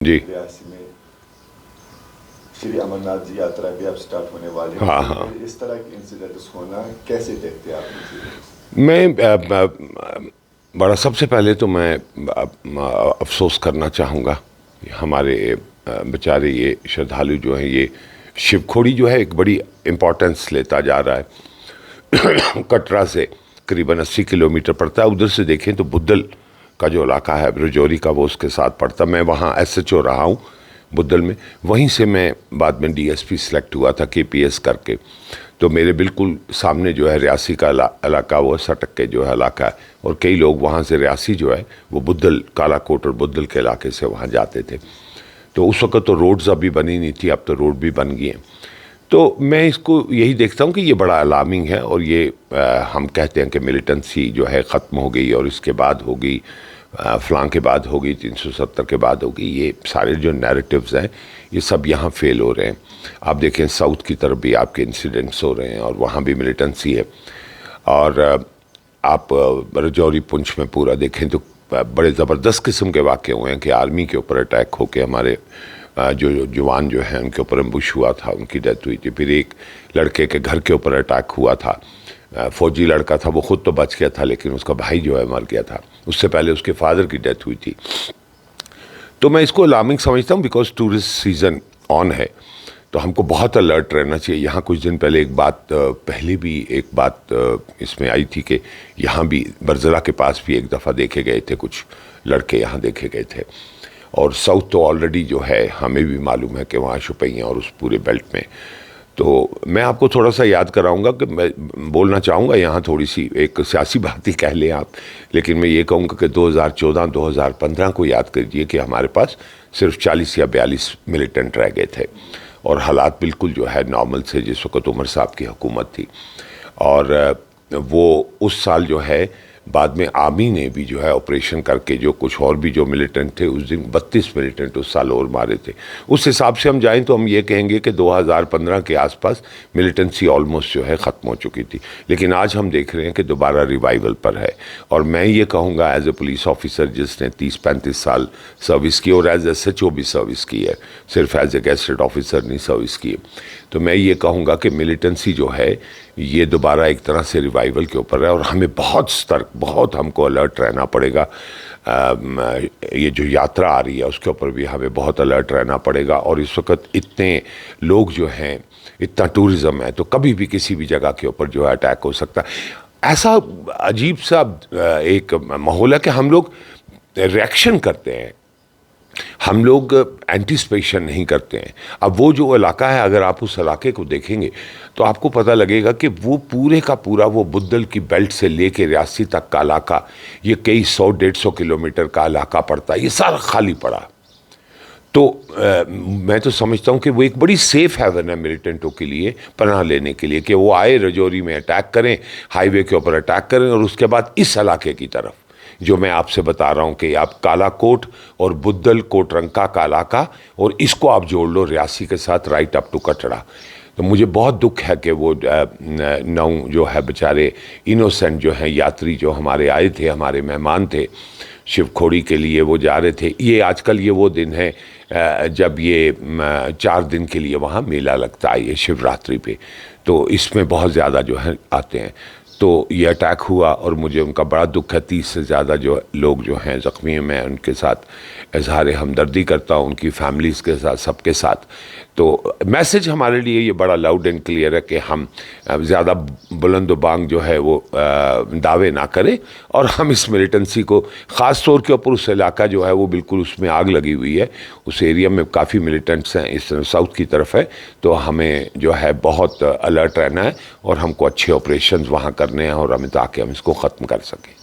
जी। रियासी में श्री अमरनाथ जी यात्रा भी अब स्टार्ट होने वाली है। हाँ हाँ। इस तरह के इंसिडेंट्स होना कैसे देखते हैं आप इंसिडेंट्स? मैं बड़ा सबसे पहले तो मैं अफसोस करना चाहूँगा हमारे बेचारे ये श्रद्धालु जो हैं, ये शिवखोड़ी जो है एक बड़ी इम्पोर्टेंस लेता जा रहा है। कटरा से करीबन 80 किलोमीटर पड़ता है। उधर से देखें तो बुद्धल का जो इलाका है रजौरी का, वो उसके साथ पड़ता। मैं वहाँ SHO रहा हूँ बुद्धल में। वहीं से मैं बाद में DSP सेलेक्ट हुआ था KPS करके। तो मेरे बिल्कुल सामने जो है रियासी का इलाका, वो सटक के जो है इलाका है, और कई लोग वहाँ से रियासी जो है वो बुद्धल, कालाकोट और बुद्धल के इलाके से वहाँ जाते थे। तो उस वक़्त तो रोड्स अभी बनी नहीं थी, अब तो रोड भी बन गई हैं। तो मैं इसको यही देखता हूँ कि ये बड़ा अलार्मिंग है, और ये हम कहते हैं कि मिलिटेंसी जो है ख़त्म हो गई और इसके बाद हो गई फ़लाँ के बाद हो गई, 370 के बाद हो गई। ये सारे जो नैरेटिव्स हैं ये सब यहाँ फेल हो रहे हैं। आप देखें साउथ की तरफ भी आपके इंसिडेंट्स हो रहे हैं और वहाँ भी मिलिटेंसी है। और आप रजौरी पुंछ में पूरा देखें तो बड़े ज़बरदस्त किस्म के वाक़े हुए हैं कि आर्मी के ऊपर अटैक होके हमारे जो जवान जो हैं उनके ऊपर एम्बुश हुआ था, उनकी डेथ हुई थी। फिर एक लड़के के घर के ऊपर अटैक हुआ था, फौजी लड़का था, वो खुद तो बच गया था लेकिन उसका भाई जो है मर गया था। उससे पहले उसके फादर की डेथ हुई थी। तो मैं इसको अलार्मिंग समझता हूँ बिकॉज टूरिस्ट सीज़न ऑन है, तो हमको बहुत अलर्ट रहना चाहिए। यहाँ कुछ दिन पहले एक बात, पहले भी एक बात इसमें आई थी कि यहाँ भी बरजला के पास भी एक दफ़ा देखे गए थे कुछ लड़के, यहाँ देखे गए थे। और साउथ तो ऑलरेडी जो है हमें भी मालूम है कि वहाँ शुपैयाँ और उस पूरे बेल्ट में। तो मैं आपको थोड़ा सा याद कराऊंगा कि मैं बोलना चाहूँगा यहाँ थोड़ी सी एक सियासी बात ही कह लें आप, लेकिन मैं ये कहूँगा कि 2014-2015 को याद करिए कि हमारे पास सिर्फ 40 या 42 मिलिटेंट रह गए थे और हालात बिल्कुल जो है नॉर्मल से, जिस वक्त उमर साहब की हुकूमत थी। और वो उस साल जो है बाद में आर्मी ने भी जो है ऑपरेशन करके जो कुछ और भी जो मिलिटेंट थे, उस दिन 32 मिलिटेंट उस साल और मारे थे। उस हिसाब से हम जाएं तो हम ये कहेंगे कि 2015 के आसपास मिलिटेंसी ऑलमोस्ट जो है ख़त्म हो चुकी थी। लेकिन आज हम देख रहे हैं कि दोबारा रिवाइवल पर है। और मैं ये कहूँगा एज ए पुलिस ऑफिसर जिसने 30-35 साल सर्विस की और एज SHO भी सर्विस की है, सिर्फ एज ए गेस्टेड ऑफिसर नहीं सर्विस की है, तो मैं ये कहूँगा कि मिलिटेंसी जो है ये दोबारा एक तरह से रिवाइवल के ऊपर है और हमें बहुत सतर्क, बहुत हमको अलर्ट रहना पड़ेगा। ये जो यात्रा आ रही है उसके ऊपर भी हमें बहुत अलर्ट रहना पड़ेगा। और इस वक्त इतने लोग जो हैं, इतना टूरिज़्म है, तो कभी भी किसी भी जगह के ऊपर जो है अटैक हो सकता है। ऐसा अजीब सा एक माहौल है कि हम लोग रिएक्शन करते हैं, हम लोग एंटिसिपेशन नहीं करते हैं। अब वो जो इलाका है, अगर आप उस इलाके को देखेंगे तो आपको पता लगेगा कि वो पूरे का पूरा वो बुद्धल की बेल्ट से लेके रियासी तक का इलाका, ये कई 100-150 किलोमीटर का इलाका पड़ता है, ये सारा खाली पड़ा। तो मैं तो समझता हूँ कि वो एक बड़ी सेफ हेवन है मिलिटेंटों के लिए, पनाह लेने के लिए, कि वो आए रजौरी में अटैक करें, हाईवे के ऊपर अटैक करें, और उसके बाद इस इलाके की तरफ जो मैं आपसे बता रहा हूँ कि आप कालाकोट और बुद्धल कोटरंका का इलाका, और इसको आप जोड़ लो रियासी के साथ राइट अप टू कटरा। तो मुझे बहुत दुख है कि वो 9 जो है बेचारे इनोसेंट जो हैं यात्री जो हमारे आए थे, हमारे मेहमान थे शिवखोड़ी के लिए, वो जा रहे थे। ये आजकल ये वो दिन है जब ये 4 दिन के लिए वहाँ मेला लगता है, ये शिवरात्रि पे, तो इसमें बहुत ज़्यादा जो है आते हैं। तो ये अटैक हुआ और मुझे उनका बड़ा दुख है। 30 से ज़्यादा जो लोग जो हैं ज़ख्मी हैं, मैं उनके साथ इजहार हमदर्दी करता हूँ, उनकी फैमिलीज़ के साथ, सबके साथ। तो मैसेज हमारे लिए ये बड़ा लाउड एंड क्लियर है कि हम ज़्यादा बुलंद बांग जो है वो दावे ना करें, और हम इस मिलिटेंसी को ख़ास तौर के ऊपर, उस इलाका जो है वो बिल्कुल उसमें आग लगी हुई है, उस एरिया में काफ़ी मिलिटेंट्स हैं, इस साउथ की तरफ है। तो हमें जो है बहुत अलर्ट रहना है और हमको अच्छे ऑपरेशंस वहाँ करने हैं, और हमें ताकि हम इसको ख़त्म कर सकें।